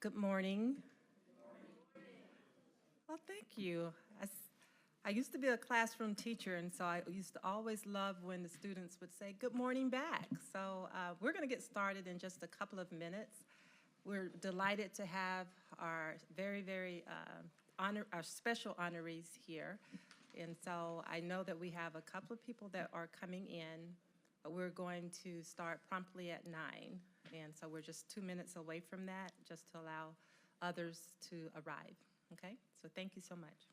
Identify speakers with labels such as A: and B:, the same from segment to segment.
A: Good morning. Well, thank you. I used to be a classroom teacher, and so I used to always love when the students would say, "Good morning" back. So we're going to get started in just a couple of minutes. We're delighted to have our our special honorees here. And so I know that we have a couple of people that are coming in, but we're going to start promptly at 9. And so we're just 2 minutes away from that, just to allow others to arrive. Okay? So thank you so much.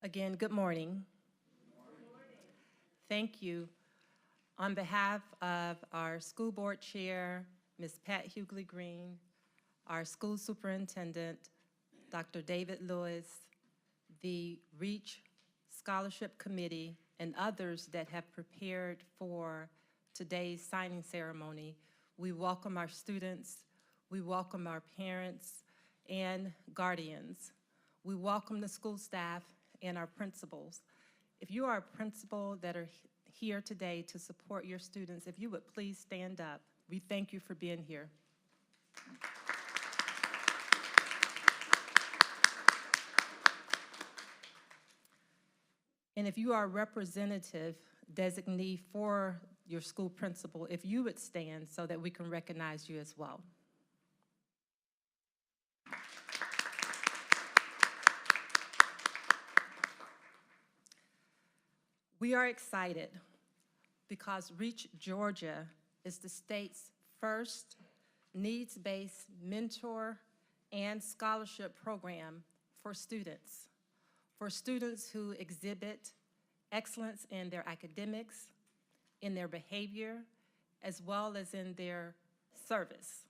A: Again, good morning. Thank you. On behalf of our school board chair, Ms. Pat Hughley Green, our school superintendent, Dr. David Lewis, the REACH Scholarship Committee, and others that have prepared for today's signing ceremony, we welcome our students, we welcome our parents and guardians. We welcome the school staff and our principals. If you are a principal that are here today to support your students, if you would please stand up. We thank you for being here. And if you are a representative designee for your school principal, if you would stand so that we can recognize you as well. We are excited because REACH Georgia is the state's first needs-based mentor and scholarship program for students who exhibit excellence in their academics, in their behavior, as well as in their service.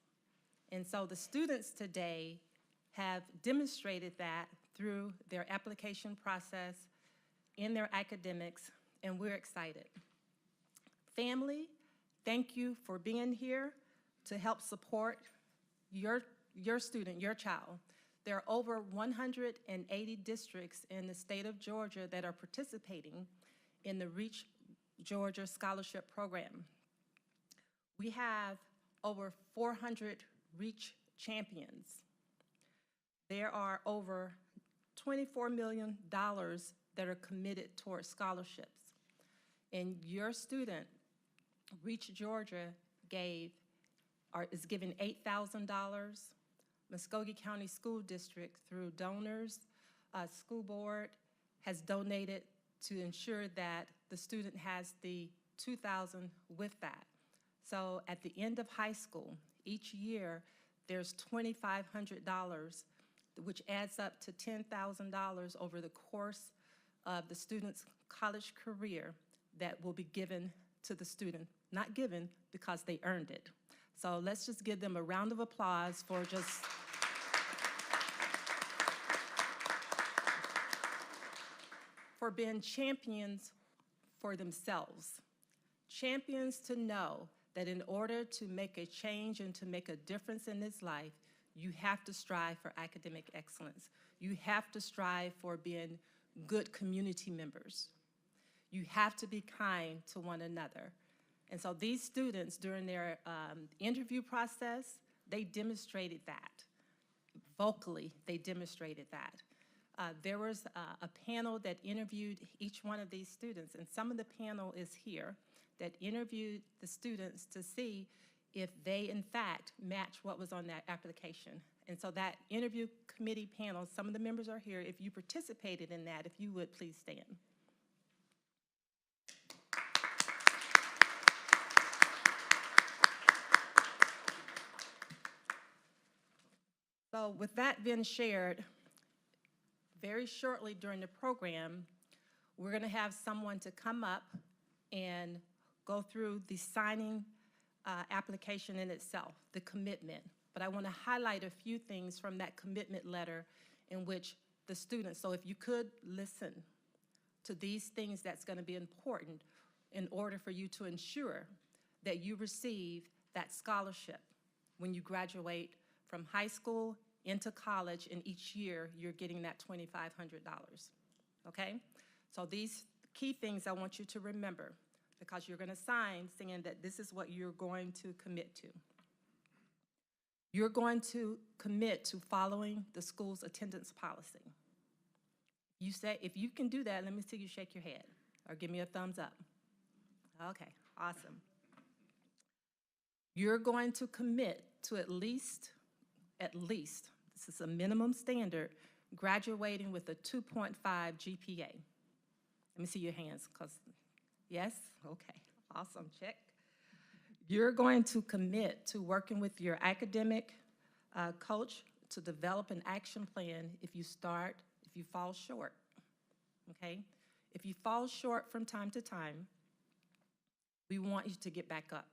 A: And so the students today have demonstrated that through their application process, in their academics, and we're excited. Family, thank you for being here to help support your student, your child. There are over 180 districts in the state of Georgia that are participating in the REACH Georgia Scholarship Program. We have over 400 REACH champions. There are over $24 million that are committed towards scholarships. And your student, REACH Georgia, is giving $8,000. Muskogee County School District, through donors, school board, has donated to ensure that the student has the $2,000 with that. So at the end of high school, each year, there's $2,500, which adds up to $10,000 over the course of the student's college career that will be given to the student. Not given because they earned it. So let's just give them a round of applause for being champions for themselves. Champions to know that in order to make a change and to make a difference in this life, you have to strive for academic excellence. You have to strive for being good community members. You have to be kind to one another. And so these students, during their interview process, they demonstrated that. Vocally, they demonstrated that. There was a panel that interviewed each one of these students, and some of the panel is here, that interviewed the students to see if they, in fact, match what was on that application. And so that interview committee panel, some of the members are here. If you participated in that, if you would, please stand. So with that being shared, very shortly during the program, we're going to have someone to come up and go through the signing application in itself, the commitment. But I want to highlight a few things from that commitment letter in which the students, so if you could listen to these things that's going to be important in order for you to ensure that you receive that scholarship when you graduate from high school into college, and each year you're getting that $2,500, okay? So these key things I want you to remember, because you're gonna sign saying that this is what you're going to commit to. You're going to commit to following the school's attendance policy. You say, if you can do that, let me see you shake your head or give me a thumbs up. Okay, awesome. You're going to commit to at least, this is a minimum standard, graduating with a 2.5 GPA. Let me see your hands, because, yes? Okay, awesome, check. You're going to commit to working with your academic coach to develop an action plan if you fall short, okay? If you fall short from time to time, we want you to get back up.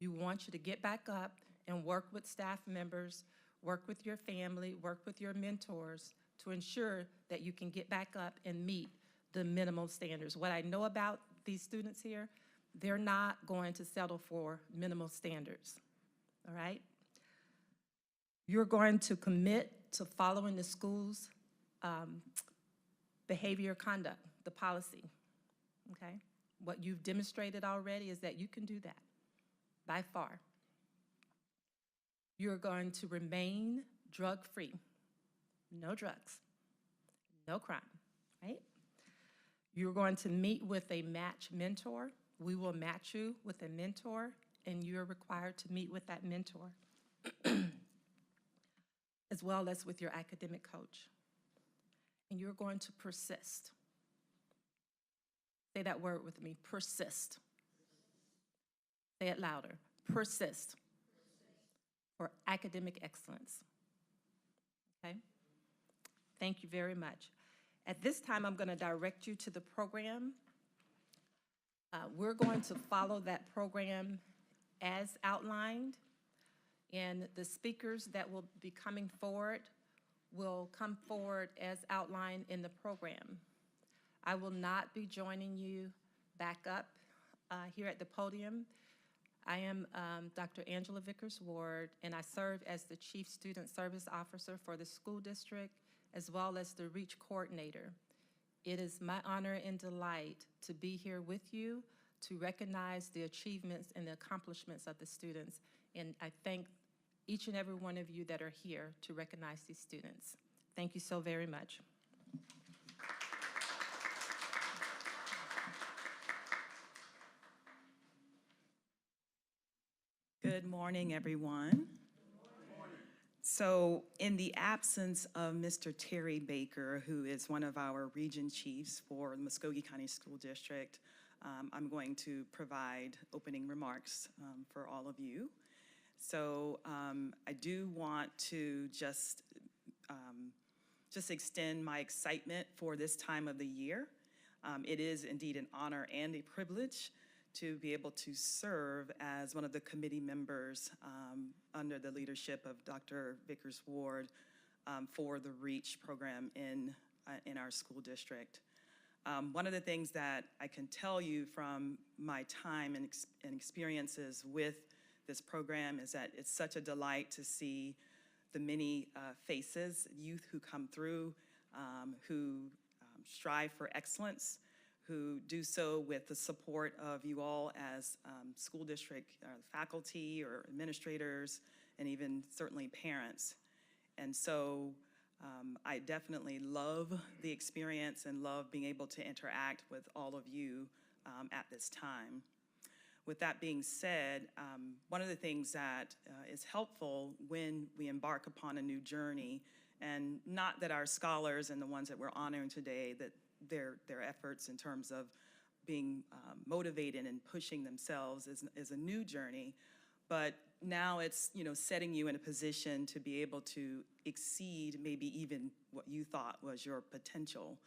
A: We want you to get back up and work with staff members, work with your family, work with your mentors to ensure that you can get back up and meet the minimum standards. What I know about these students here, they're not going to settle for minimal standards, all right? You're going to commit to following the school's behavior conduct, the policy, okay? What you've demonstrated already is that you can do that, by far. You're going to remain drug-free. No drugs, no crime, right? You're going to meet with a match mentor. We will match you with a mentor, and you're required to meet with that mentor, as well as with your academic coach. And you're going to persist. Say that word with me, persist. Say it louder, persist, for academic excellence, okay? Thank you very much. At this time, I'm gonna direct you to the program. We're going to follow that program as outlined, and the speakers that will be coming forward will come forward as outlined in the program. I will not be joining you back up here at the podium. I am Dr. Angela Vickers-Ward, and I serve as the Chief Student Service Officer for the school district, as well as the REACH coordinator. It is my honor and delight to be here with you to recognize the achievements and the accomplishments of the students, and I thank each and every one of you that are here to recognize these students. Thank you so very much.
B: Good morning, everyone. So in the absence of Mr. Terry Baker, who is one of our region chiefs for the Muskogee County School District, I'm going to provide opening remarks for all of you. So I do want to just extend my excitement for this time of the year. It is indeed an honor and a privilege to be able to serve as one of the committee members under the leadership of Dr. Vickers-Ward for the REACH program in our school district. One of the things that I can tell you from my time and experiences with this program is that it's such a delight to see the many faces, youth who come through, who strive for excellence, who do so with the support of you all as school district faculty or administrators, and even certainly parents. And so I definitely love the experience and love being able to interact with all of you at this time. With that being said, one of the things that is helpful when we embark upon a new journey, and not that our scholars and the ones that we're honoring today, that their efforts in terms of being motivated and pushing themselves is a new journey, but now it's, you know, setting you in a position to be able to exceed maybe even what you thought was your potential.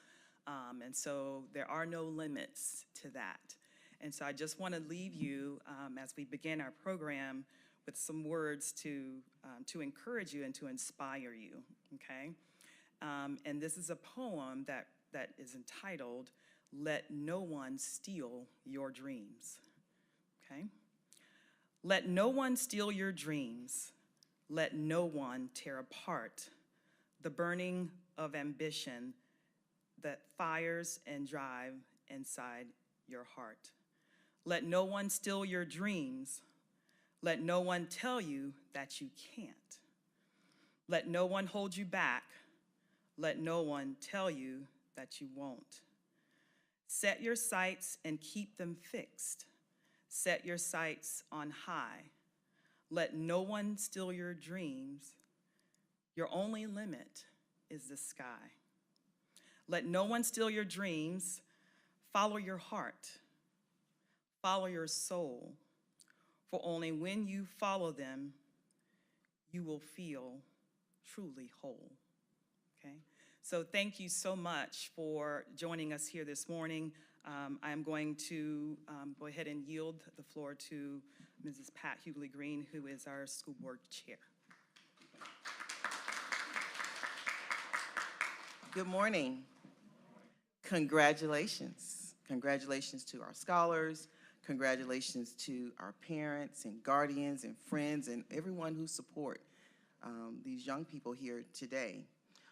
B: And so there are no limits to that. And so I just want to leave you, as we begin our program, with some words to encourage you and to inspire you, okay? And this is a poem that is entitled, "Let No One Steal Your Dreams," okay? Let no one steal your dreams. Let no one tear apart the burning of ambition that fires and drive inside your heart. Let no one steal your dreams. Let no one tell you that you can't. Let no one hold you back. Let no one tell you that you won't. Set your sights and keep them fixed. Set your sights on high. Let no one steal your dreams. Your only limit is the sky. Let no one steal your dreams. Follow your heart. Follow your soul. For only when you follow them, you will feel truly whole. Okay? So thank you so much for joining us here this morning. I'm going to go ahead and yield the floor to Mrs. Pat Hughley Green, who is our school board chair.
C: Good morning. Congratulations. Congratulations to our scholars. Congratulations to our parents and guardians and friends and everyone who support these young people here today.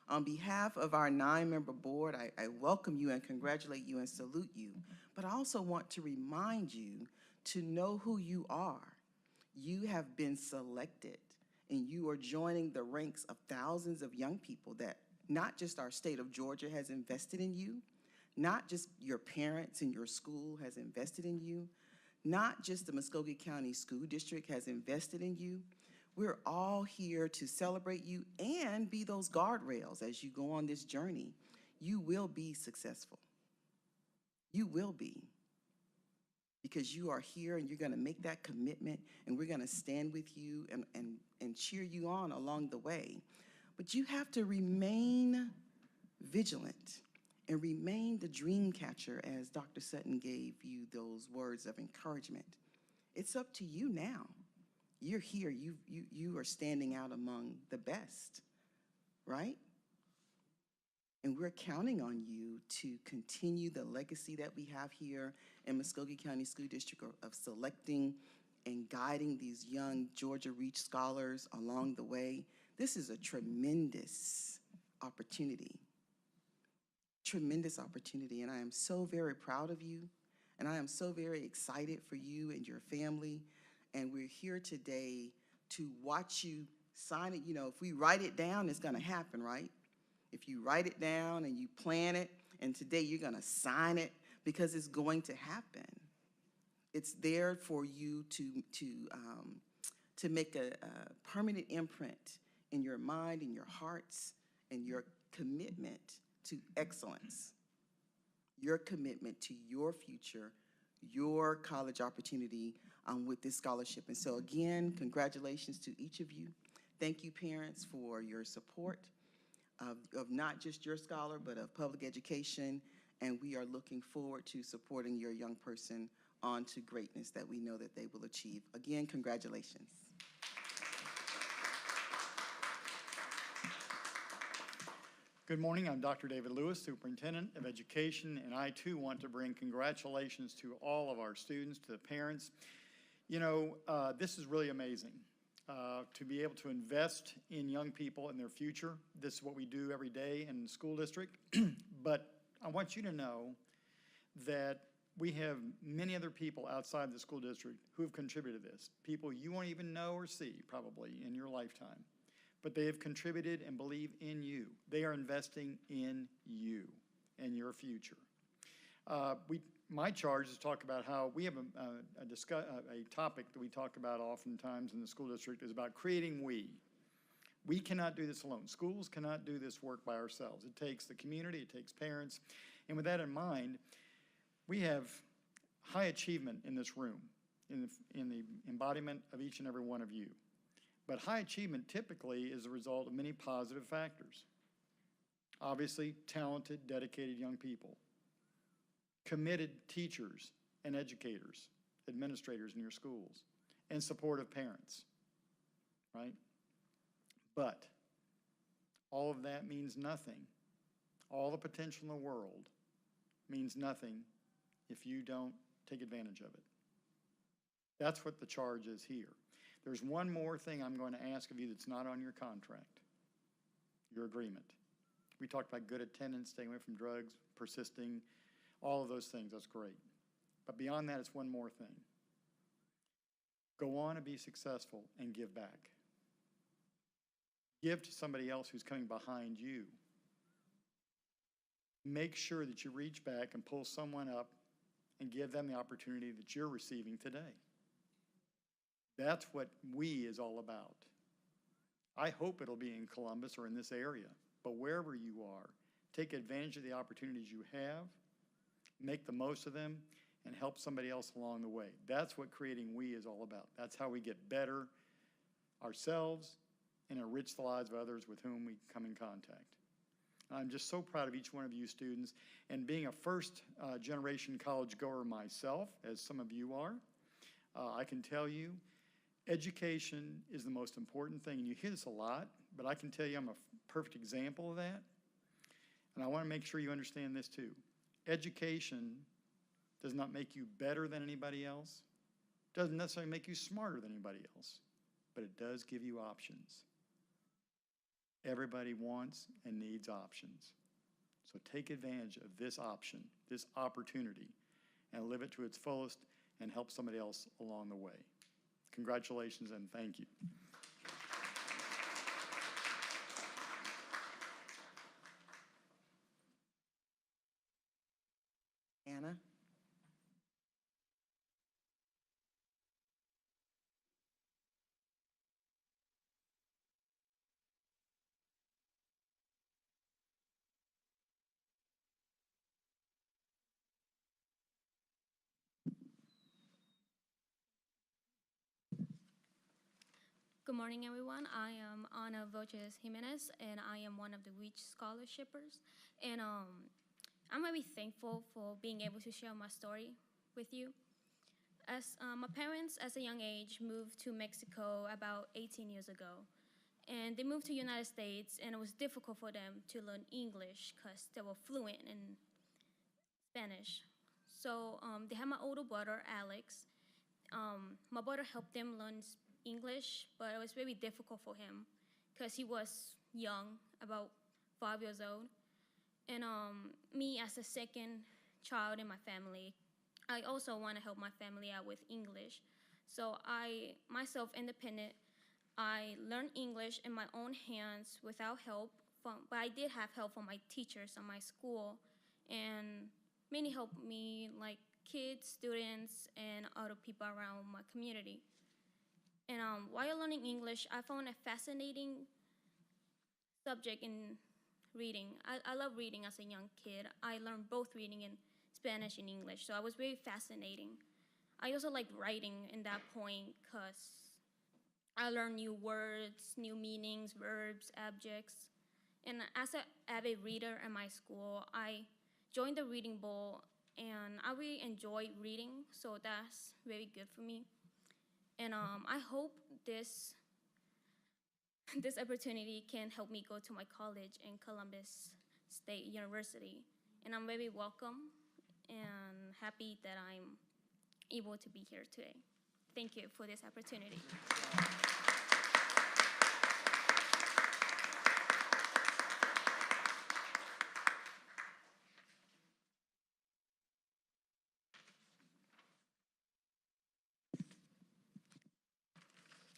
C: On behalf of our 9-member board, I welcome you and congratulate you and salute you, but I also want to remind you to know who you are. You have been selected, and you are joining the ranks of thousands of young people that not just our state of Georgia has invested in you, not just your parents and your school has invested in you, not just the Muskogee County School District has invested in you. We're all here to celebrate you and be those guardrails as you go on this journey. You will be successful. You will be. Because you are here and you're gonna make that commitment, and we're gonna stand with you and cheer you on along the way. But you have to remain vigilant and remain the dream catcher, as Dr. Sutton gave you those words of encouragement. It's up to you now. You're here, you are standing out among the best, right? And we're counting on you to continue the legacy that we have here in Muskogee County School District of selecting and guiding these young Georgia Reach scholars along the way. This is a tremendous opportunity. Tremendous opportunity, and I am so very proud of you, and I am so very excited for you and your family, and we're here today to watch you sign it. You know, if we write it down, it's gonna happen, right? If you write it down and you plan it, and today you're gonna sign it because it's going to happen. It's there for you to make a permanent imprint in your mind, in your hearts, and your commitment to excellence, your commitment to your future, your college opportunity with this scholarship. And so again, congratulations to each of you. Thank you, parents, for your support of not just your scholar, but of public education. And we are looking forward to supporting your young person on to greatness that we know that they will achieve. Again, congratulations.
D: Good morning, I'm Dr. David Lewis, Superintendent of Education, and I too want to bring congratulations to all of our students, to the parents. You know, this is really amazing. to be able to invest in young people and their future. This is what we do every day in the school district. But I want you to know that we have many other people outside the school district who have contributed to this, people you won't even know or see probably in your lifetime. But they have contributed and believe in you. They are investing in you and your future. My charge is to talk about how we have a topic that we talk about oftentimes in the school district is about creating we. We cannot do this alone. Schools cannot do this work by ourselves. It takes the community, it takes parents. And with that in mind, we have high achievement in this room, in the embodiment of each and every one of you. But high achievement typically is the result of many positive factors. Obviously, talented, dedicated young people. Committed teachers and educators, administrators in your schools, and supportive parents, right? But all of that means nothing. All the potential in the world means nothing if you don't take advantage of it. That's what the charge is here. There's one more thing I'm going to ask of you that's not on your contract, your agreement. We talked about good attendance, staying away from drugs, persisting, all of those things, that's great. But beyond that, it's one more thing. Go on and be successful and give back. Give to somebody else who's coming behind you. Make sure that you reach back and pull someone up and give them the opportunity that you're receiving today. That's what we is all about. I hope it'll be in Columbus or in this area, but wherever you are, take advantage of the opportunities you have, make the most of them, and help somebody else along the way. That's what creating we is all about. That's how we get better ourselves and enrich the lives of others with whom we come in contact. I'm just so proud of each one of you students, and being a first generation college goer myself, as some of you are, I can tell you education is the most important thing, and you hear this a lot, but I can tell you I'm a perfect example of that, and I want to make sure you understand this too. Education does not make you better than anybody else, doesn't necessarily make you smarter than anybody else, but it does give you options. Everybody wants and needs options. So take advantage of this option, this opportunity, and live it to its fullest and help somebody else along the way. Congratulations and thank you.
C: Anna?
E: Good morning, everyone. I am Ana Voces Jimenez, and I am one of the Reach Scholarshipers. And I'm very thankful for being able to share my story with you. As my parents, as a young age, moved to Mexico about 18 years ago. And they moved to the United States, and it was difficult for them to learn English because they were fluent in Spanish. So they had my older brother, Alex. My brother helped them learn English, but it was very difficult for him because he was young, about 5 years old. And me, as the second child in my family, I also want to help my family out with English. So I, myself, independent, I learned English in my own hands without help, but I did have help from my teachers at my school, and many helped me, like kids, students, and other people around my community. And while learning English, I found a fascinating subject in reading. I love reading as a young kid. I learned both reading in Spanish and English, so I was very fascinating. I also liked writing in that point because I learned new words, new meanings, verbs, objects. And as an avid reader at my school, I joined the Reading Bowl, and I really enjoy reading, so that's very good for me. And I hope this opportunity can help me go to my college in Columbus State University. And I'm very welcome and happy that I'm able to be here today. Thank you for this opportunity.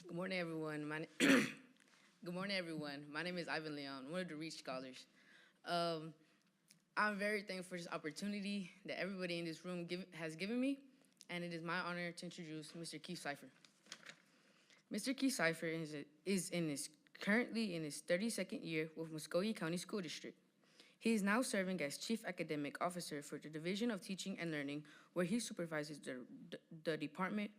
F: Good morning, everyone. Good morning, everyone. My name is Ivan Leon, one of the Reach Scholars. I'm very thankful for this opportunity that everybody in this room has given me, and it is my honor to introduce Mr. Keith Cipher. Mr. Keith Cipher is currently in his 32nd year with Muskogee County School District. He is now serving as Chief Academic Officer for the Division of Teaching and Learning, where he supervises the Department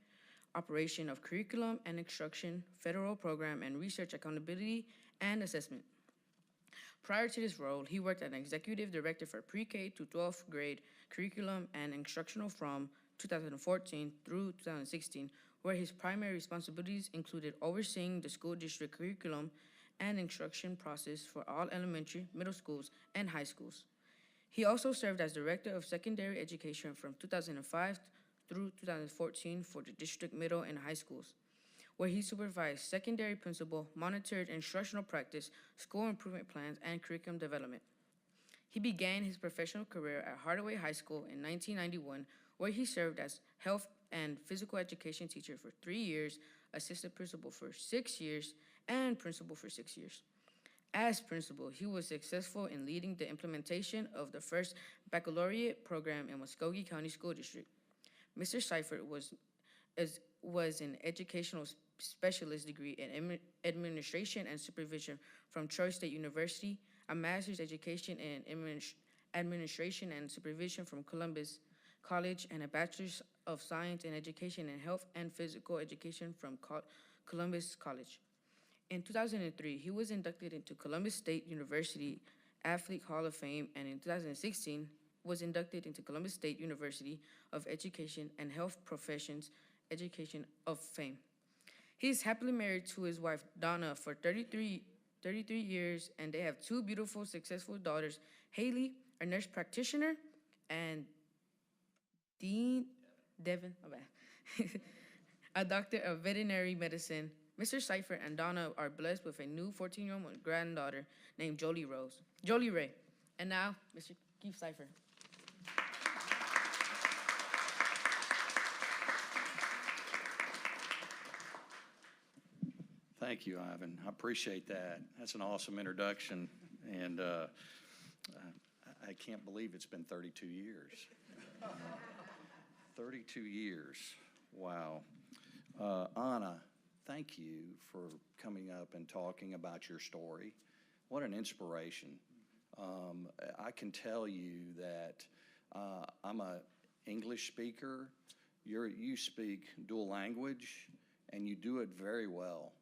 F: Operation of Curriculum and Instruction, Federal Program and Research Accountability and Assessment. Prior to this role, he worked as an Executive Director for Pre-K to 12th grade curriculum and instructional from 2014 through 2016, where his primary responsibilities included overseeing the school district curriculum and instruction process for all elementary, middle schools, and high schools. He also served as Director of Secondary Education from 2005 through 2014 for the district middle and high schools, where he supervised secondary principal, monitored instructional practice, school improvement plans, and curriculum development. He began his professional career at Hardaway High School in 1991, where he served as health and physical education teacher for 3 years, assistant principal for 6 years, and principal for 6 years. As principal, he was successful in leading the implementation of the first baccalaureate program in Muskogee County School District. Mr. Cipher was an educational specialist degree in administration and supervision from Troy State University, a master's education in administration and supervision from Columbus College, and a bachelor's of science in education in health and physical education from Columbus College. In 2003, he was inducted into Columbus State University Athlete Hall of Fame, and in 2016, was inducted into Columbus State University of Education and Health Professions Education of Fame. He is happily married to his wife, Donna, for 33 years, and they have 2 beautiful, successful daughters, Haley, a nurse practitioner, and Devin, a doctor of veterinary medicine. Mr. Cipher and Donna are blessed with a new 14-year-old granddaughter named Jolie Ray. And now, Mr. Keith Cipher.
G: Thank you, Ivan. I appreciate that. That's an awesome introduction, and I can't believe it's been 32 years. 32 years, wow. Anna, thank you for coming up and talking about your story. What an inspiration. I can tell you that I'm an English speaker. You speak dual language, and you do it very well.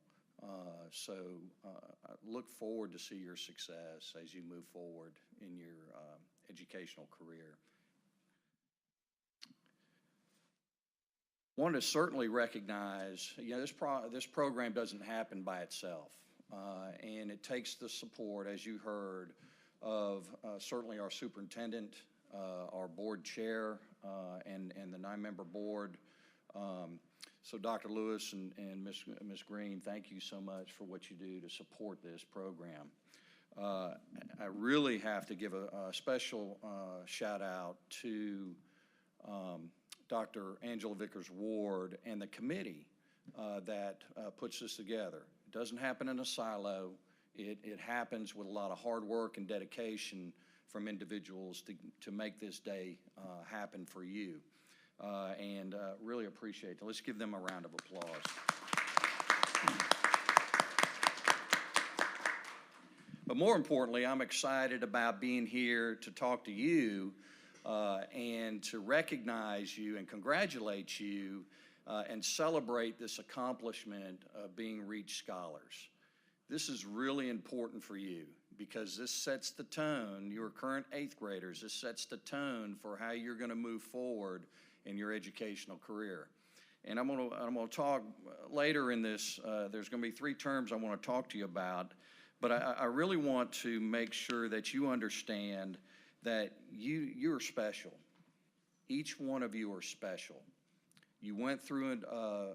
G: So I look forward to see your success as you move forward in your educational career. Want to certainly recognize, this program doesn't happen by itself, and it takes the support, as you heard, of certainly our superintendent, our board chair, and the 9-member board. So Dr. Lewis and Ms. Green, thank you so much for what you do to support this program. I really have to give a special shout out to Dr. Angela Vickers-Ward and the committee that puts this together. It doesn't happen in a silo. It happens with a lot of hard work and dedication from individuals to make this day happen for you. And really appreciate it. Let's give them a round of applause. But more importantly, I'm excited about being here to talk to you and to recognize you and congratulate you and celebrate this accomplishment of being Reach Scholars. This is really important for you because this sets the tone, your current 8th graders, this sets the tone for how you're going to move forward in your educational career. And I'm going to talk later in this, there's going to be 3 terms I want to talk to you about, but I really want to make sure that you understand that you're special. Each one of you are special. You went through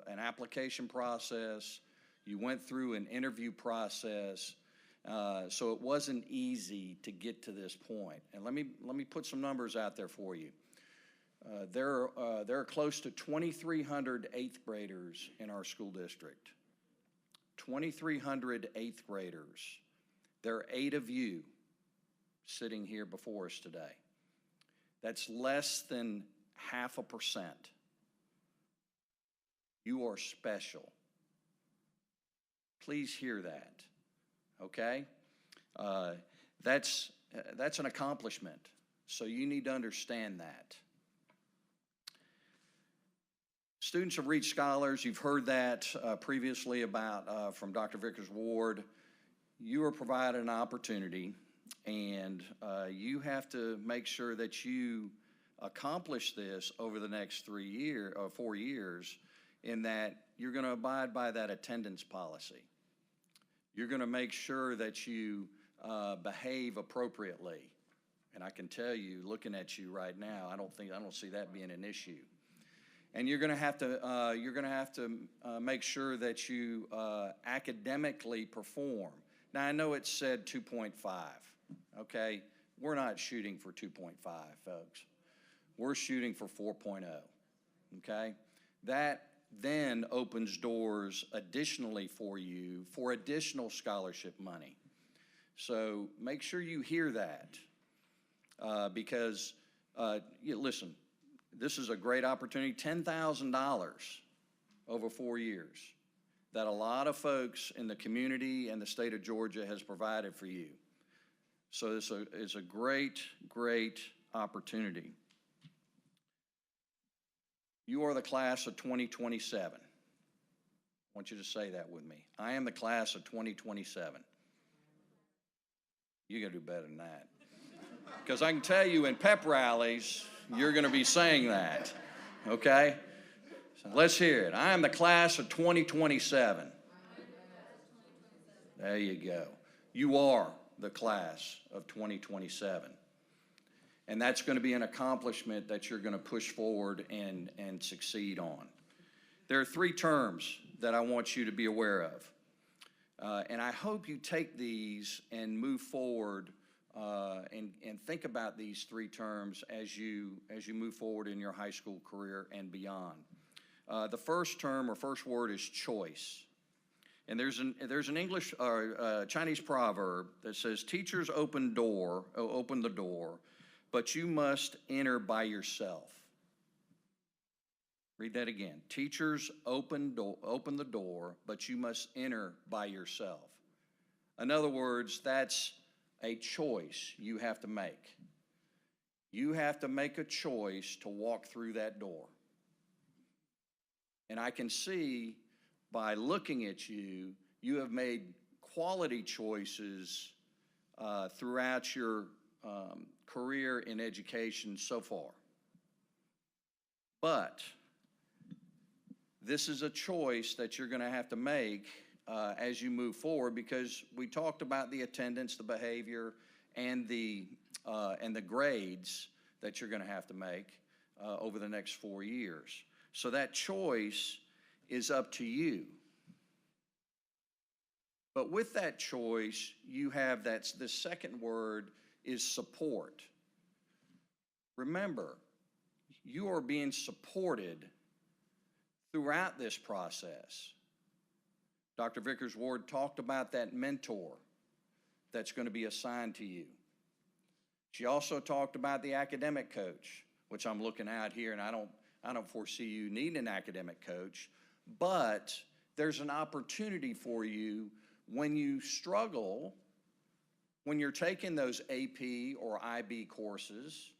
G: an application process, you went through an interview process, so it wasn't easy to get to this point. And let me put some numbers out there for you. There are close to 2,300 8th graders in our school district. 2,300 eighth graders. There are 8 of you sitting here before us today. That's less than 0.5%. You are special. Please hear that, okay? That's an accomplishment, so you need to understand that. Students of Reach Scholars, you've heard that previously about from Dr. Vickers-Ward. You are provided an opportunity, and you have to make sure that you accomplish this over the next 4 years, in that you're going to abide by that attendance policy. You're going to make sure that you behave appropriately. And I can tell you, looking at you right now, I don't see that being an issue. And you're going to have to make sure that you academically perform. Now, I know it said 2.5, okay? We're not shooting for 2.5, folks. We're shooting for 4.0, okay? That then opens doors additionally for you for additional scholarship money. So make sure you hear that because, listen, this is a great opportunity, $10,000 over 4 years that a lot of folks in the community and the state of Georgia has provided for you. So it's a great, great opportunity. You are the class of 2027. I want you to say that with me. I am the class of 2027. You gotta do better than that. Because I can tell you in pep rallies, you're gonna be saying that, okay? So let's hear it. I am the class of 2027. There you go. You are the class of 2027. And that's going to be an accomplishment that you're going to push forward and succeed on. There are 3 terms that I want you to be aware of. And I hope you take these and move forward and think about these 3 terms as you move forward in your high school career and beyond. The first term or first word is choice. And there's an English or Chinese proverb that says, "Teachers open the door, but you must enter by yourself." Read that again. Teachers open the door, but you must enter by yourself. In other words, that's a choice you have to make. You have to make a choice to walk through that door. And I can see by looking at you, you have made quality choices throughout your career in education so far. But this is a choice that you're going to have to make as you move forward, because we talked about the attendance, the behavior, and the grades that you're going to have to make over the next 4 years. So that choice is up to you. But with that choice, you have the second word is support. Remember, you are being supported throughout this process. Dr. Vickers-Ward talked about that mentor that's going to be assigned to you. She also talked about the academic coach, which I'm looking at here, and I don't foresee you needing an academic coach, but there's an opportunity for you when you struggle, when you're taking those AP or IB courses.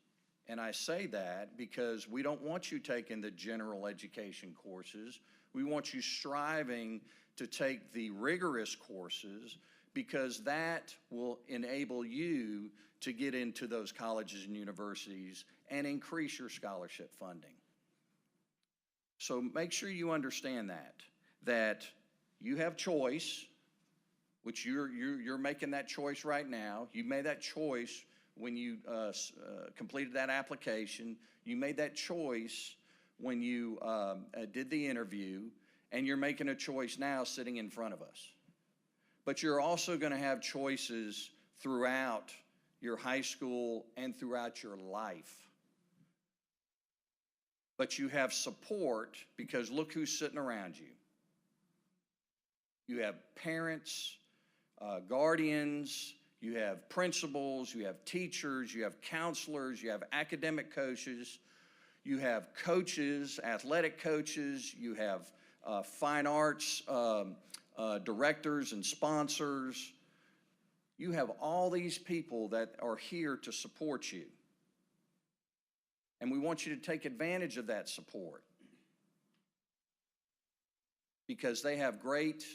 G: And I say that because we don't want you taking the general education courses. We want you striving to take the rigorous courses, because that will enable you to get into those colleges and universities and increase your scholarship funding. So make sure you understand that you have choice, which you're making that choice right now. You made that choice when you completed that application. You made that choice when you did the interview, and you're making a choice now sitting in front of us. But you're also going to have choices throughout your high school and throughout your life. But you have support, because look who's sitting around you. You have parents, guardians, you have principals, you have teachers, you have counselors, you have academic coaches, you have coaches, athletic coaches, you have fine arts directors and sponsors. You have all these people that are here to support you. And we want you to take advantage of that support, because they have great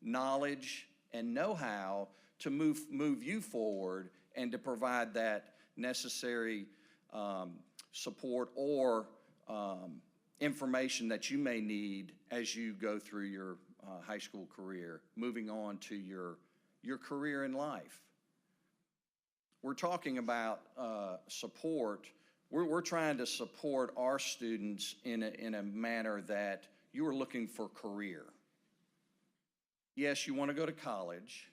G: knowledge and know-how to move you forward and to provide that necessary support or information that you may need as you go through your high school career, moving on to your career in life. We're talking about support. We're trying to support our students in a manner that you are looking for career. Yes, you want to go to college,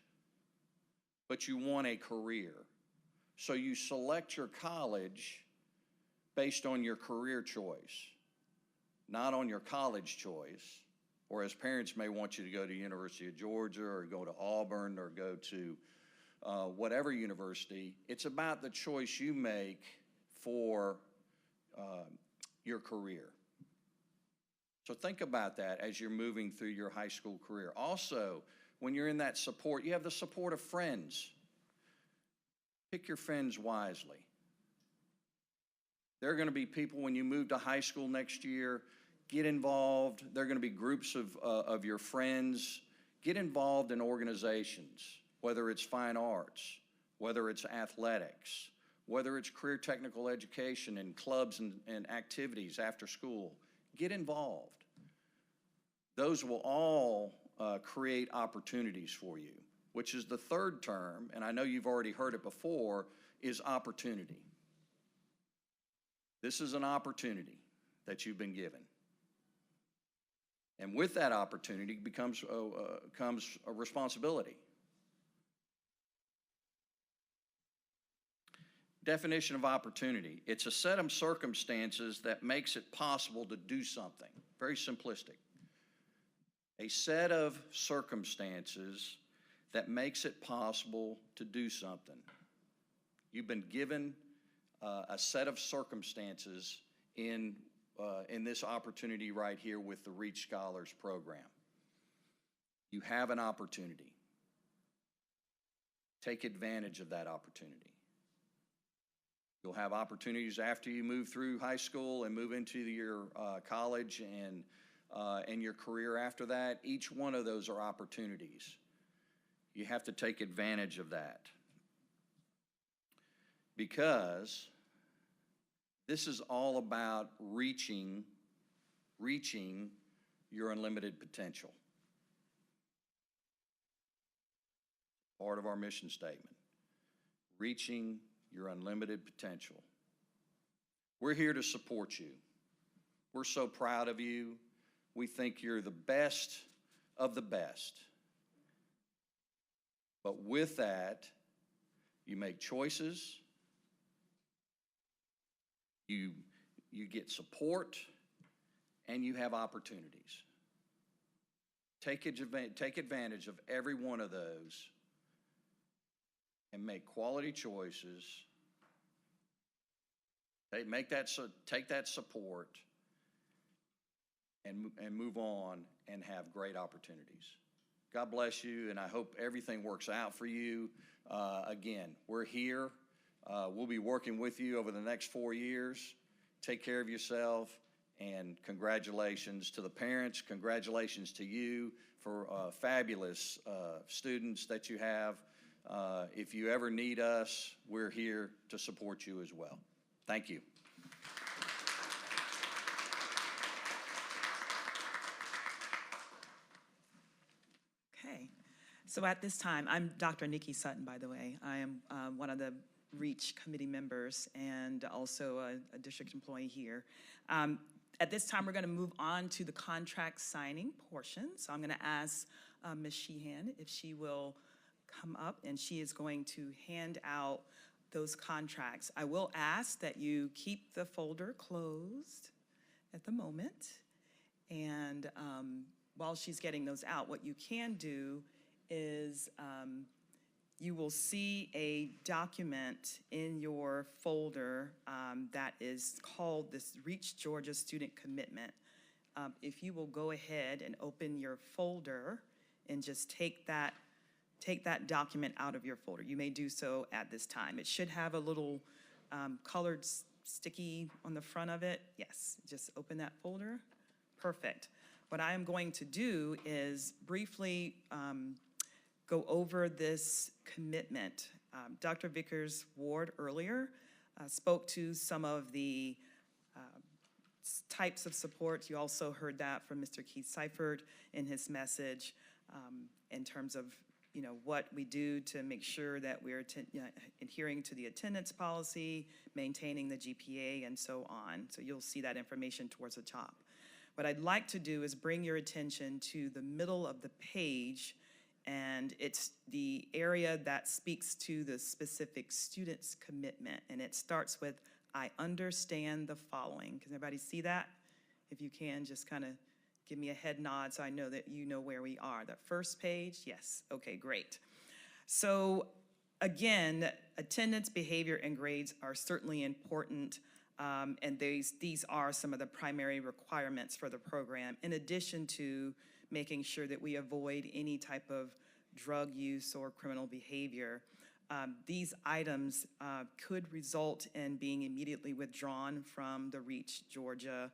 G: but you want a career. So you select your college based on your career choice, not on your college choice, or as parents may want you to go to University of Georgia or go to Auburn or go to whatever university. It's about the choice you make for your career. So think about that as you're moving through your high school career. Also, when you're in that support, you have the support of friends. Pick your friends wisely. There are going to be people when you move to high school next year, get involved. There are going to be groups of your friends. Get involved in organizations, whether it's fine arts, whether it's athletics, whether it's career technical education and clubs and activities after school. Get involved. Those will all create opportunities for you, which is the third term, and I know you've already heard it before, is opportunity. This is an opportunity that you've been given. And with that opportunity comes a responsibility. Definition of opportunity. It's a set of circumstances that makes it possible to do something. Very simplistic. A set of circumstances that makes it possible to do something. You've been given a set of circumstances in this opportunity right here with the Reach Scholars Program. You have an opportunity. Take advantage of that opportunity. You'll have opportunities after you move through high school and move into your college and your career after that. Each one of those are opportunities. You have to take advantage of that, because this is all about reaching your unlimited potential. Part of our mission statement, reaching your unlimited potential. We're here to support you. We're so proud of you. We think you're the best of the best. But with that, you make choices, you get support, and you have opportunities. Take advantage of every one of those and make quality choices. Take that support and move on and have great opportunities. God bless you, and I hope everything works out for you. Again, we're here. We'll be working with you over the next 4 years. Take care of yourself, and congratulations to the parents. Congratulations to you for fabulous students that you have. If you ever need us, we're here to support you as well. Thank you.
B: Okay, so at this time, I'm Dr. Nikki Sutton, by the way. I am one of the REACH committee members and also a district employee here. At this time, we're going to move on to the contract signing portion. So I'm going to ask Ms. Sheehan if she will come up, and she is going to hand out those contracts. I will ask that you keep the folder closed at the moment, and while she's getting those out, what you can do is you will see a document in your folder that is called this Reach Georgia Student Commitment. If you will go ahead and open your folder and just take that document out of your folder. You may do so at this time. It should have a little colored sticky on the front of it. Yes, just open that folder. Perfect. What I am going to do is briefly go over this commitment. Dr. Vickers-Ward earlier spoke to some of the types of supports. You also heard that from Mr. Keith Seifert in his message in terms of what we do to make sure that we're adhering to the attendance policy, maintaining the GPA, and so on. So you'll see that information towards the top. What I'd like to do is bring your attention to the middle of the page, and it's the area that speaks to the specific student's commitment, and it starts with, I understand the following. Can everybody see that? If you can, just kind of give me a head nod so I know that you know where we are. The first page, yes, okay, great. So again, attendance, behavior, and grades are certainly important, and these are some of the primary requirements for the program, in addition to making sure that we avoid any type of drug use or criminal behavior. These items could result in being immediately withdrawn from the Reach Georgia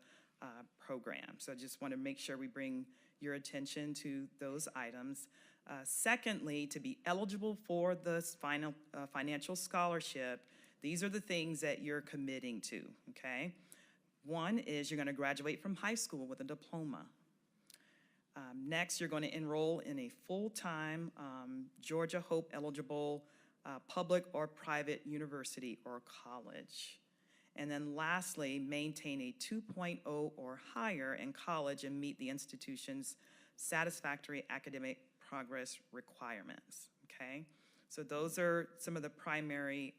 B: program. So I just want to make sure we bring your attention to those items. Secondly, to be eligible for this financial scholarship, these are the things that you're committing to, okay? One is you're going to graduate from high school with a diploma. Next, you're going to enroll in a full-time Georgia Hope eligible public or private university or college. And then lastly, maintain a 2.0 or higher in college and meet the institution's satisfactory academic progress requirements, okay? So those are some of the primary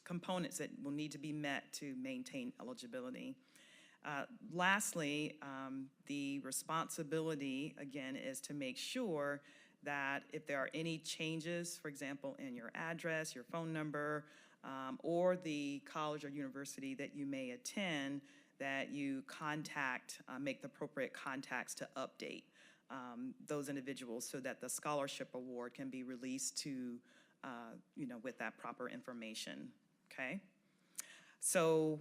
B: components that will need to be met to maintain eligibility. Lastly, the responsibility, again, is to make sure that if there are any changes, for example, in your address, your phone number, or the college or university that you may attend, that you make the appropriate contacts to update those individuals so that the scholarship award can be released to, with that proper information, okay? So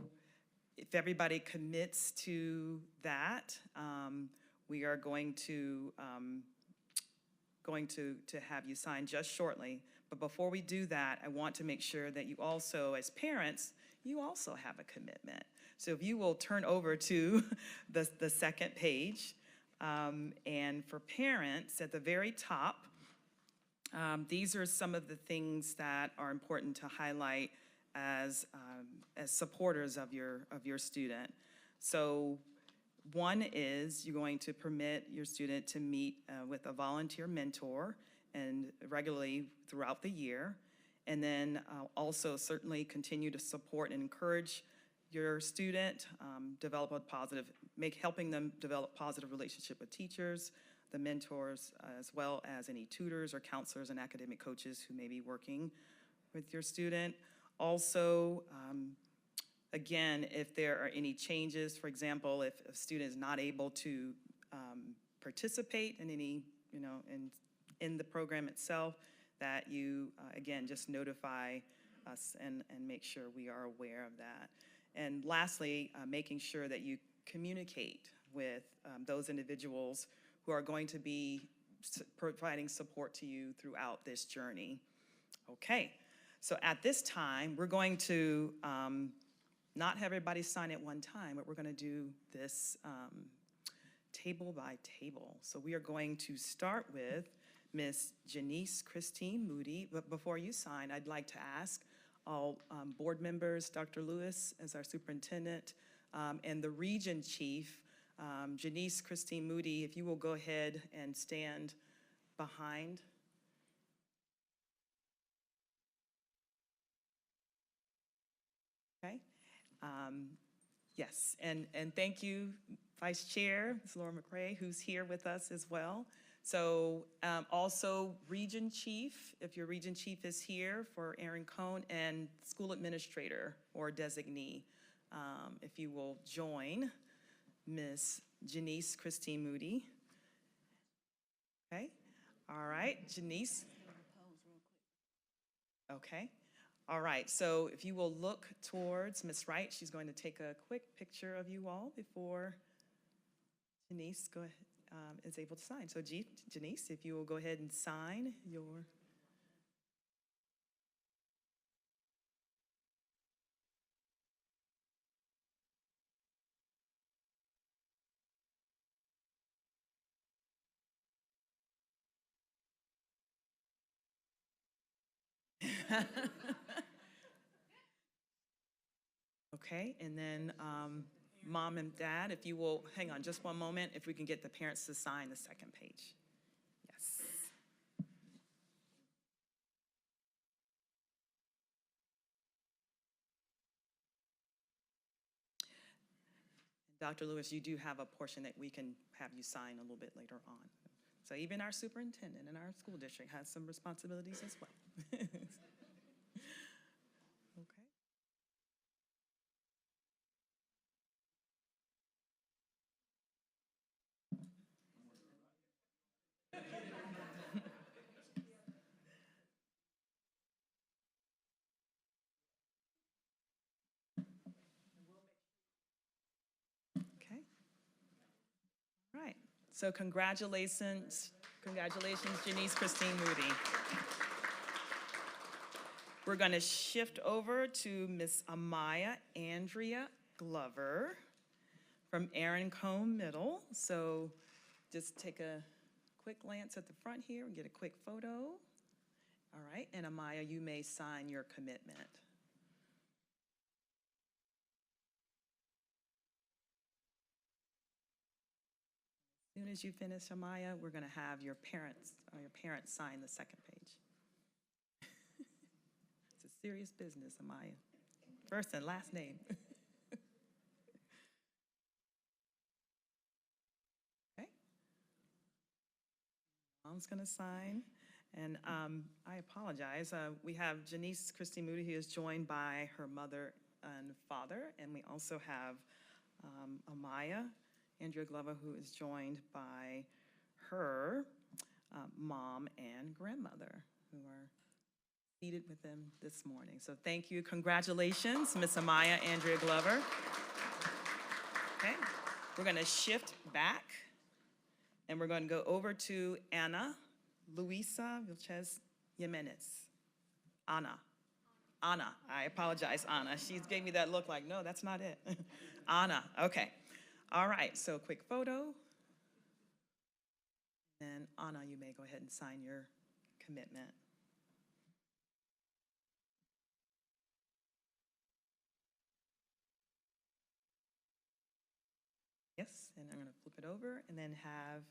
B: if everybody commits to that, we are going to have you sign just shortly. But before we do that, I want to make sure that you also, as parents, you also have a commitment. So if you will turn over to the second page, and for parents, at the very top, these are some of the things that are important to highlight as supporters of your student. So one is you're going to permit your student to meet with a volunteer mentor and regularly throughout the year. And then also certainly continue to support and encourage your student, helping them develop positive relationship with teachers, the mentors, as well as any tutors or counselors and academic coaches who may be working with your student. Also, again, if there are any changes, for example, if a student is not able to participate in any, in the program itself, that you, again, just notify us and make sure we are aware of that. And lastly, making sure that you communicate with those individuals who are going to be providing support to you throughout this journey. Okay, so at this time, we're going to not have everybody sign at one time, but we're going to do this table by table. So we are going to start with Ms. Janice Christine Moody. But before you sign, I'd like to ask all board members, Dr. Lewis as our superintendent, and the region chief, Janice Christine Moody, if you will go ahead and stand behind. Okay. Yes, and thank you Vice Chair, Ms. Laura McRae, who's here with us as well. So also Region Chief, if your Region Chief is here for Aaron Cohn, and School Administrator or Designee, if you will join Ms. Janice Christine Moody. Okay, all right, Janice. Okay, all right, so if you will look towards Ms. Wright, she's going to take a quick picture of you all before Janice is able to sign. So Janice, if you will go ahead and sign your. Okay, and then Mom and Dad, if you will, hang on just one moment, if we can get the parents to sign the second page. Yes. Dr. Lewis, you do have a portion that we can have you sign a little bit later on. So even our superintendent in our school district has some responsibilities as well. Okay. Okay. All right. So congratulations, Janice Christine Moody. We're going to shift over to Miss Amaya Andrea Glover from Aaron Cohn Middle. So just take a quick glance at the front here and get a quick photo. All right, and Amaya, you may sign your commitment. As soon as you finish, Amaya, we're going to have your parents sign the second page. It's a serious business, Amaya. First and last name. Okay. Mom's going to sign. And I apologize. We have Janice Christine Moody, who is joined by her mother and father. And we also have Amaya Andrea Glover, who is joined by her mom and grandmother, who are seated with them this morning. So thank you. Congratulations, Miss Amaya Andrea Glover. Okay, we're going to shift back, and we're going to go over to Ana Luisa Vilches Jimenez. Ana, I apologize, Ana. She gave me that look like, no, that's not it. Ana, okay. All right, so quick photo. And Ana, you may go ahead and sign your commitment. Yes, and I'm going to flip it over and then have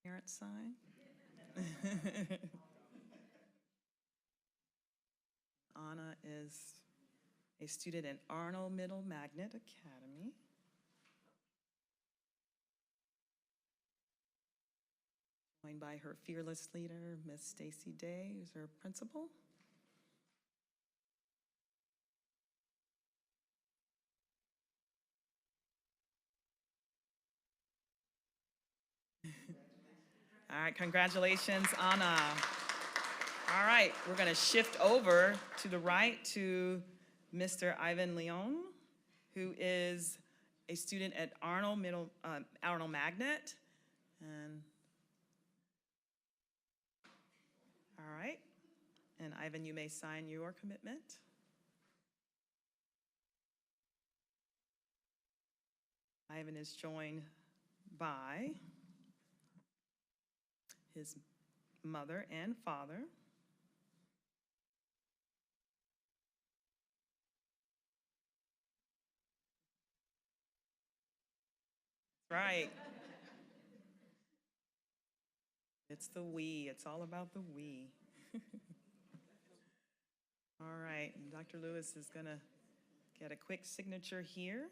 B: parents sign. Ana is a student at Arnold Middle Magnet Academy. Joined by her fearless leader, Miss Stacy Day, who's her principal. All right, congratulations, Ana. All right, we're going to shift over to the right to Mr. Ivan Leon, who is a student at Arnold Magnet. And all right, and Ivan, you may sign your commitment. Ivan is joined by his mother and father. Right. It's the we. It's all about the we. All right. And Dr. Lewis is going to get a quick signature here.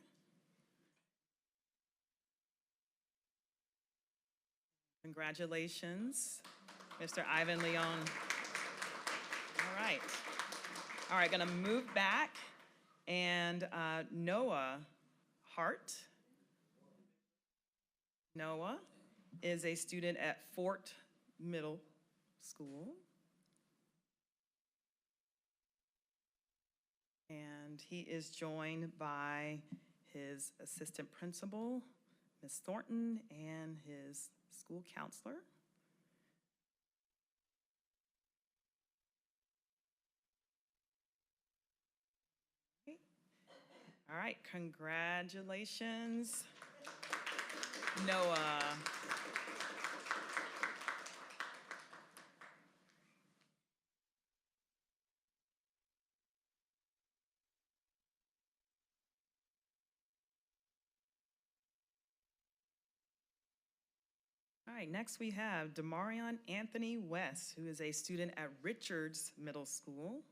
B: Congratulations, Mr. Ivan Leon. All right. All right, gonna move back, and Noah Hart. Noah is a student at Fort Middle School. And he is joined by his assistant principal, Ms. Thornton, and his school counselor. All right, congratulations, Noah. All right, next we have Demarion Anthony West, who is a student at Richards Middle School.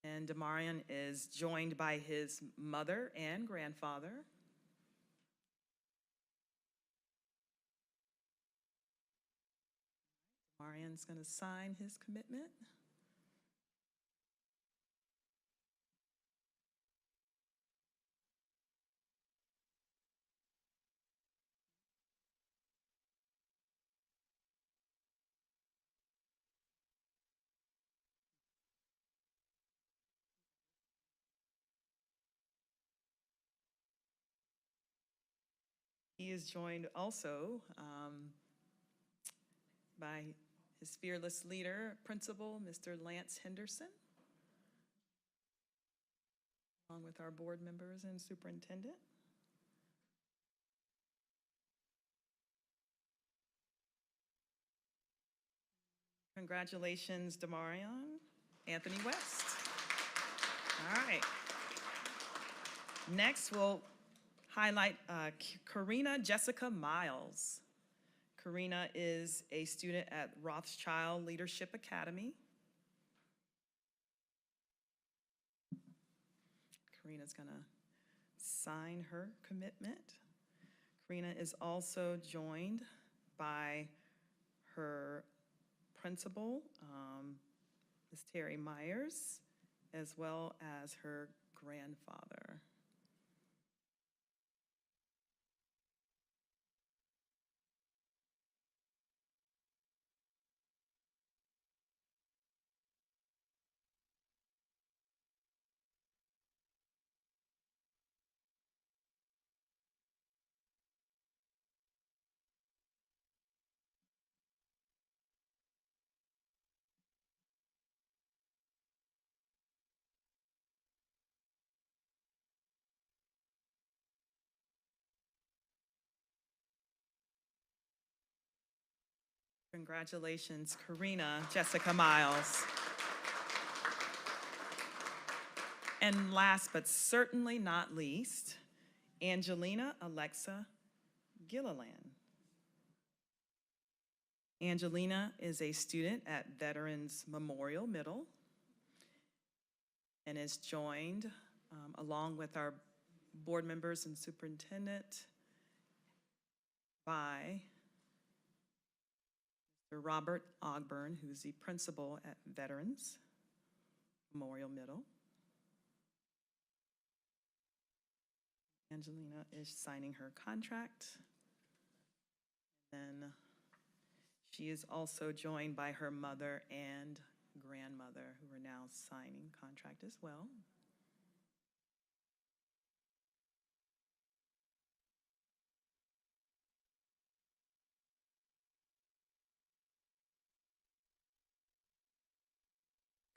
B: And Demarion is joined by his mother and grandfather. Demarion's going to sign his commitment. He is joined also by his fearless leader, Principal Mr. Lance Henderson, along with our board members and superintendent. Congratulations, Demarion Anthony West. All right. Next, we'll highlight Karina Jessica Miles. Karina is a student at Rothschild Leadership Academy. Karina's gonna sign her commitment. Karina is also joined by her principal, Ms. Terry Myers, as well as her grandfather. Congratulations, Karina Jessica Miles. And last but certainly not least, Angelina Alexa Gilliland. Angelina is a student at Veterans Memorial Middle and is joined along with our board members and superintendent by Mr. Robert Ogburn, who's the principal at Veterans Memorial Middle. Angelina is signing her contract. Then she is also joined by her mother and grandmother, who are now signing contract as well.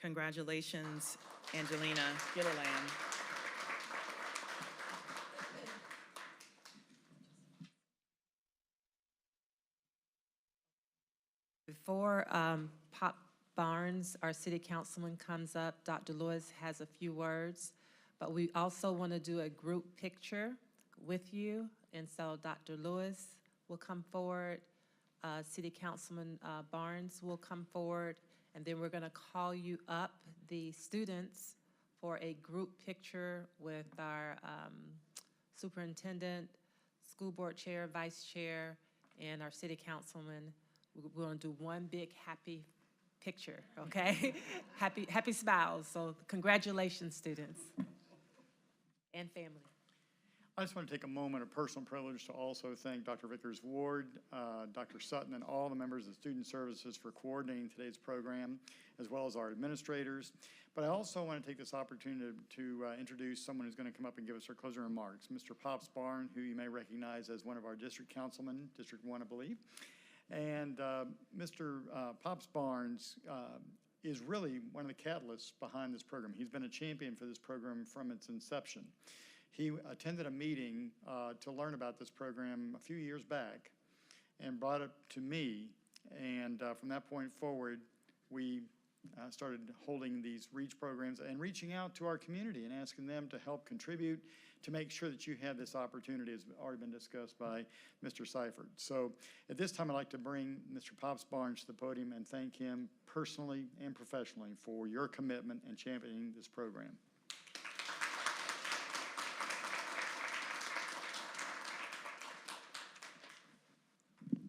B: Congratulations, Angelina Gilliland.
A: Before Pop Barnes, our city councilman, comes up, Dr. Lewis has a few words, but we also want to do a group picture with you. And so Dr. Lewis will come forward, City Councilman Barnes will come forward, and then we're going to call you up, the students, for a group picture with our superintendent, school board chair, vice chair, and our city councilman. We're going to do one big happy picture, okay? Happy smiles. So congratulations, students and family.
D: I just want to take a moment of personal privilege to also thank Dr. Vickers Ward, Dr. Sutton, and all the members of Student Services for coordinating today's program, as well as our administrators. But I also want to take this opportunity to introduce someone who's going to come up and give us our closing remarks, Mr. Pops Barn, who you may recognize as one of our district councilmen, District 1, I believe. And Mr. Pops Barnes is really one of the catalysts behind this program. He's been a champion for this program from its inception. He attended a meeting to learn about this program a few years back and brought it to me. And from that point forward, we started holding these REACH programs and reaching out to our community and asking them to help contribute to make sure that you have this opportunity, as already been discussed by Mr. Seifert. So at this time, I'd like to bring Mr. Pops Barnes to the podium and thank him personally and professionally for your commitment and championing this program.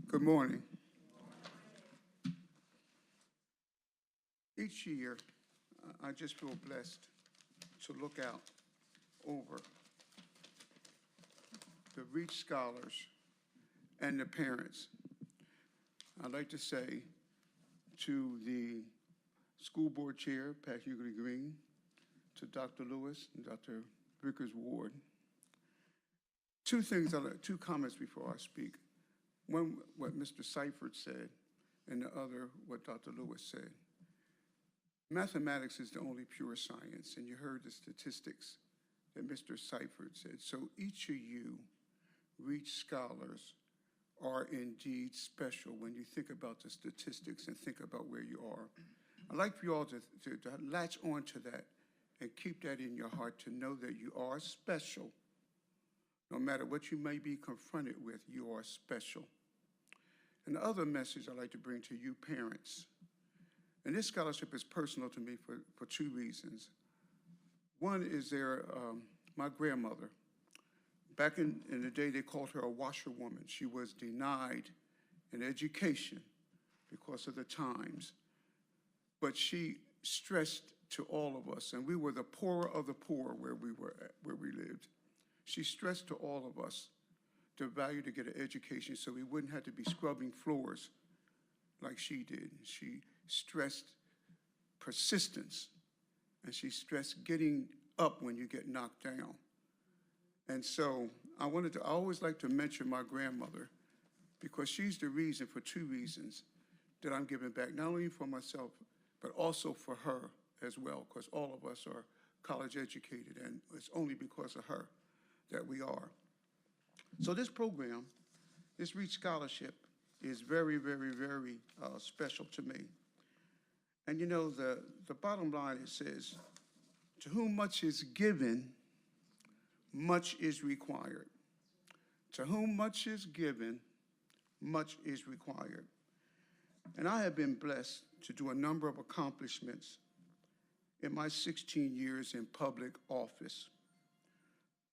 H: Good morning. Each year, I just feel blessed to look out over the REACH scholars and the parents. I'd like to say to the school board chair, Pat Hughley Green, to Dr. Lewis and Dr. Vickers Ward, two comments before I speak. One, what Mr. Seifert said, and the other, what Dr. Lewis said. Mathematics is the only pure science, and you heard the statistics that Mr. Seifert said. So each of you REACH scholars are indeed special when you think about the statistics and think about where you are. I'd like for you all to latch on to that and keep that in your heart, to know that you are special. No matter what you may be confronted with, you are special. And the other message I'd like to bring to you parents, and this scholarship is personal to me for two reasons. One is my grandmother. Back in the day, they called her a washerwoman. She was denied an education because of the times. But she stressed to all of us, and we were the poorer of the poor where we lived. She stressed to all of us the value to get an education so we wouldn't have to be scrubbing floors like she did. She stressed persistence, and she stressed getting up when you get knocked down. And so I always like to mention my grandmother, because she's the reason, for two reasons, that I'm giving back, not only for myself, but also for her as well, because all of us are college educated, and it's only because of her that we are. So this program, this REACH scholarship, is very, very, very special to me. And you know, the bottom line, it says, to whom much is given, much is required. To whom much is given, much is required. And I have been blessed to do a number of accomplishments in my 16 years in public office.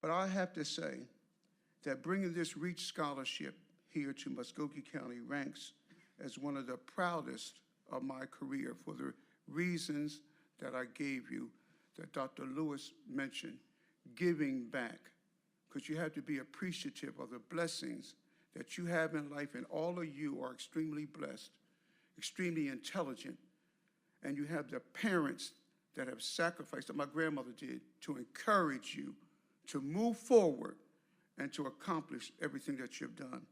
H: But I have to say that bringing this REACH scholarship here to Muskogee County ranks as one of the proudest of my career for the reasons that I gave you, that Dr. Lewis mentioned, giving back, because you have to be appreciative of the blessings that you have in life, and all of you are extremely blessed, extremely intelligent, and you have the parents that have sacrificed, that my grandmother did, to encourage you to move forward and to accomplish everything that you've done.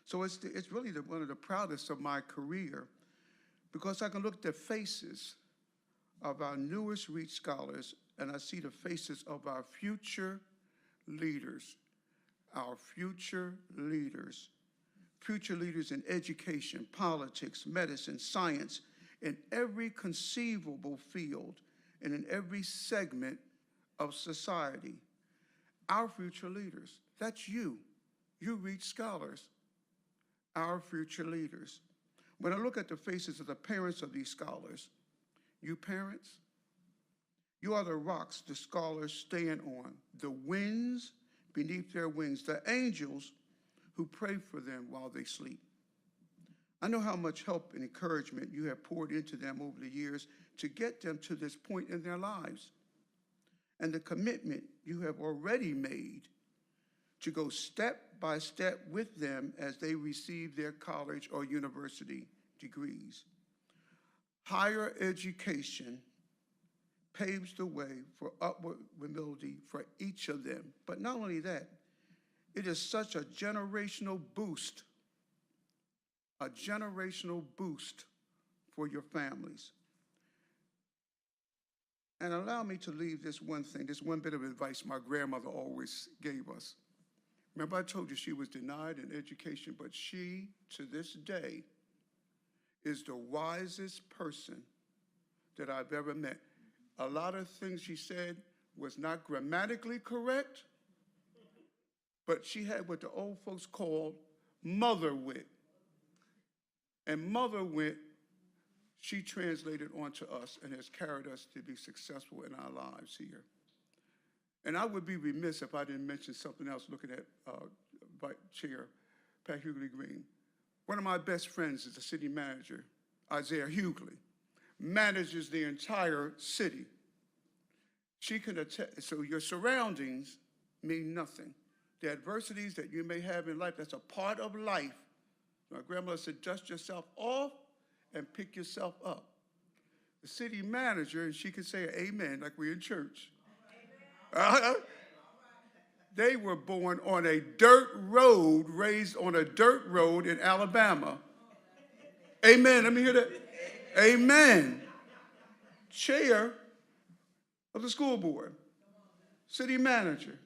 H: So it's really one of the proudest of my career, because I can look at the faces of our newest REACH scholars, and I see the faces of our future leaders, future leaders in education, politics, medicine, science, in every conceivable field and in every segment of society. Our future leaders, that's you REACH scholars, our future leaders. When I look at the faces of the parents of these scholars, you parents, you are the rocks the scholars stand on, the winds beneath their wings, the angels who pray for them while they sleep. I know how much help and encouragement you have poured into them over the years to get them to this point in their lives, and the commitment you have already made to go step by step with them as they receive their college or university degrees. Higher education paves the way for upward mobility for each of them. But not only that, it is such a generational boost for your families. And allow me to leave this one thing, this one bit of advice my grandmother always gave us. Remember, I told you she was denied an education, but she, to this day, is the wisest person that I've ever met. A lot of things she said was not grammatically correct, but she had what the old folks called mother wit. And mother wit, she translated onto us and has carried us to be successful in our lives here. And I would be remiss if I didn't mention something else looking at Chair Pat Hughley Green. One of my best friends is the city manager, Isaiah Hughley, manages the entire city. She can attest, so your surroundings mean nothing. The adversities that you may have in life, that's a part of life. My grandmother said, dust yourself off and pick yourself up. The city manager, and she could say amen like we're in church. They were born on a dirt road, raised on a dirt road in Alabama. Amen. Let me hear that. Amen. Chair of the school board, city manager,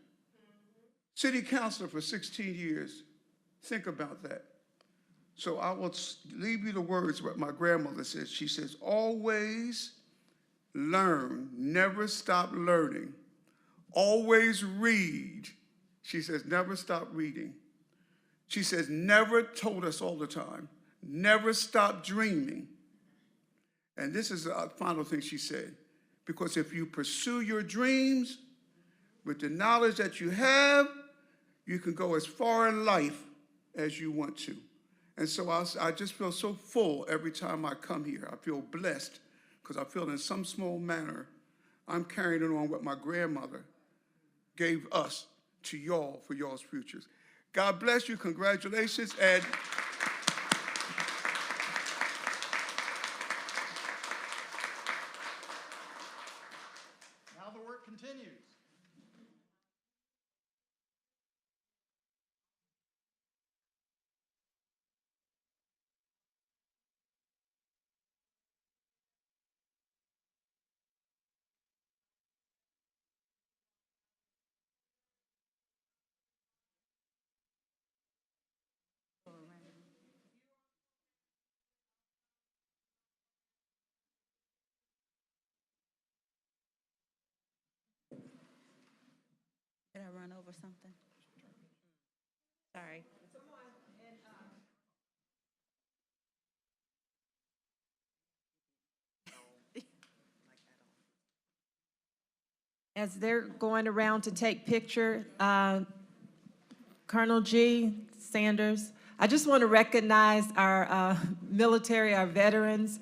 H: city councilor for 16 years. Think about that. So I will leave you the words what my grandmother says. She says, always learn, never stop learning. Always read. She says, never stop reading. She says, never, told us all the time, never stop dreaming. And this is the final thing she said, because if you pursue your dreams with the knowledge that you have, you can go as far in life as you want to. And so I just feel so full every time I come here. I feel blessed because I feel in some small manner I'm carrying on what my grandmother gave us to y'all for y'all's futures. God bless you. Congratulations. And
D: Now the work continues.
I: Did I run over something? Sorry.
A: As they're going around to take picture, Colonel G. Sanders, I just want to recognize our military, our veterans.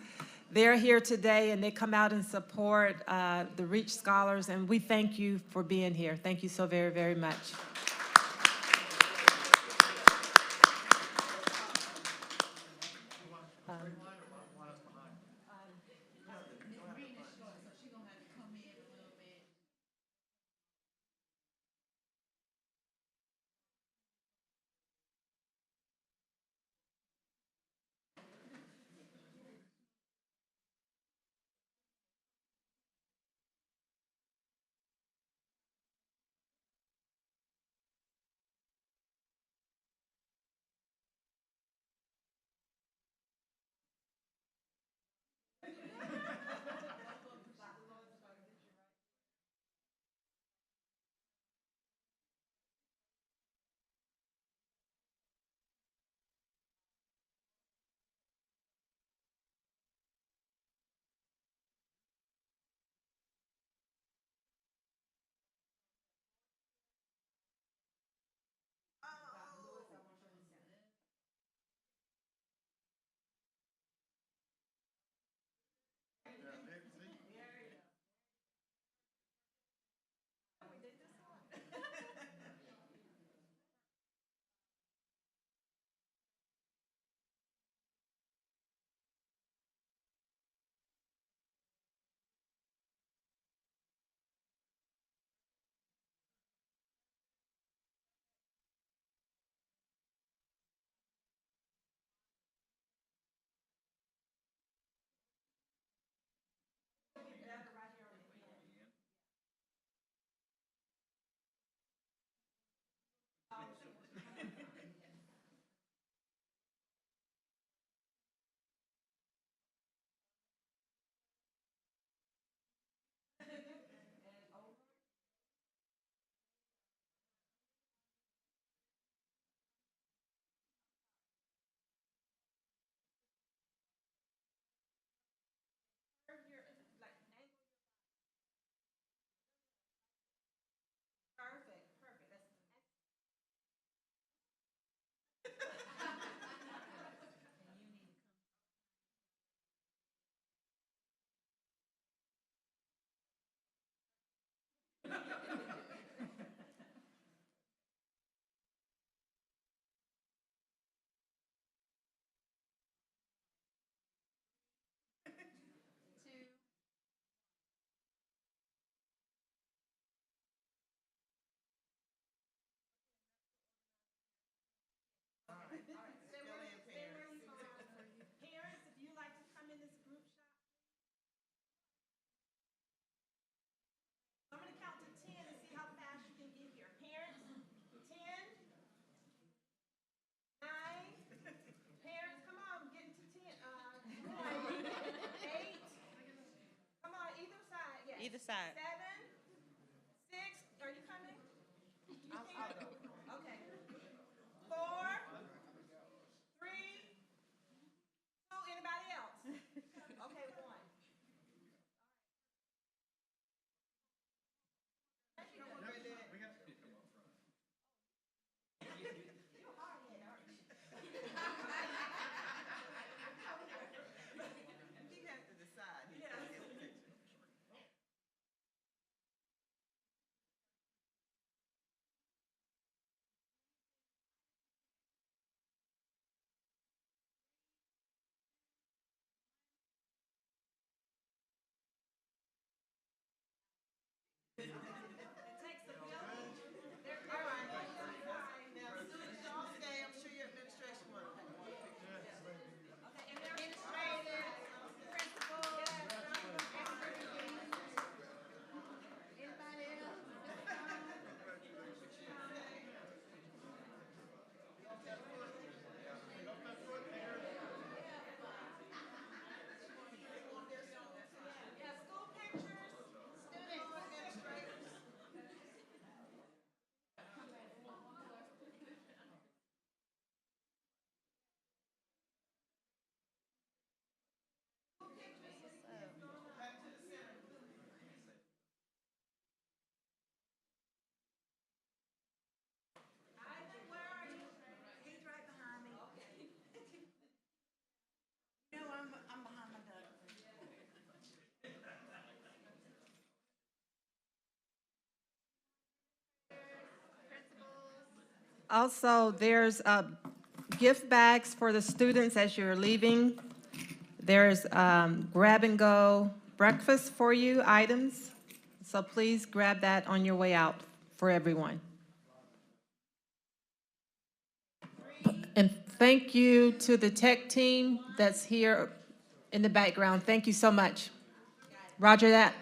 A: They're here today, and they come out and support the Reach Scholars, and we thank you for being here. Thank you so very, very much. 7, 6, are you coming? I'll go. Okay. 4, 3, 2, anybody else? Okay, 1.
C: He has to decide. He's gonna get the picture. All right. Now, students, y'all stay. I'm sure your administration will. School pictures, students, administrators.
I: He's right behind me. No, I'm behind my daughter.
A: Also, there's gift bags for the students as you're leaving. There's grab-and-go breakfast for you items, so please grab that on your way out for everyone. And thank you to the tech team that's here in the background. Thank you so much. Roger that.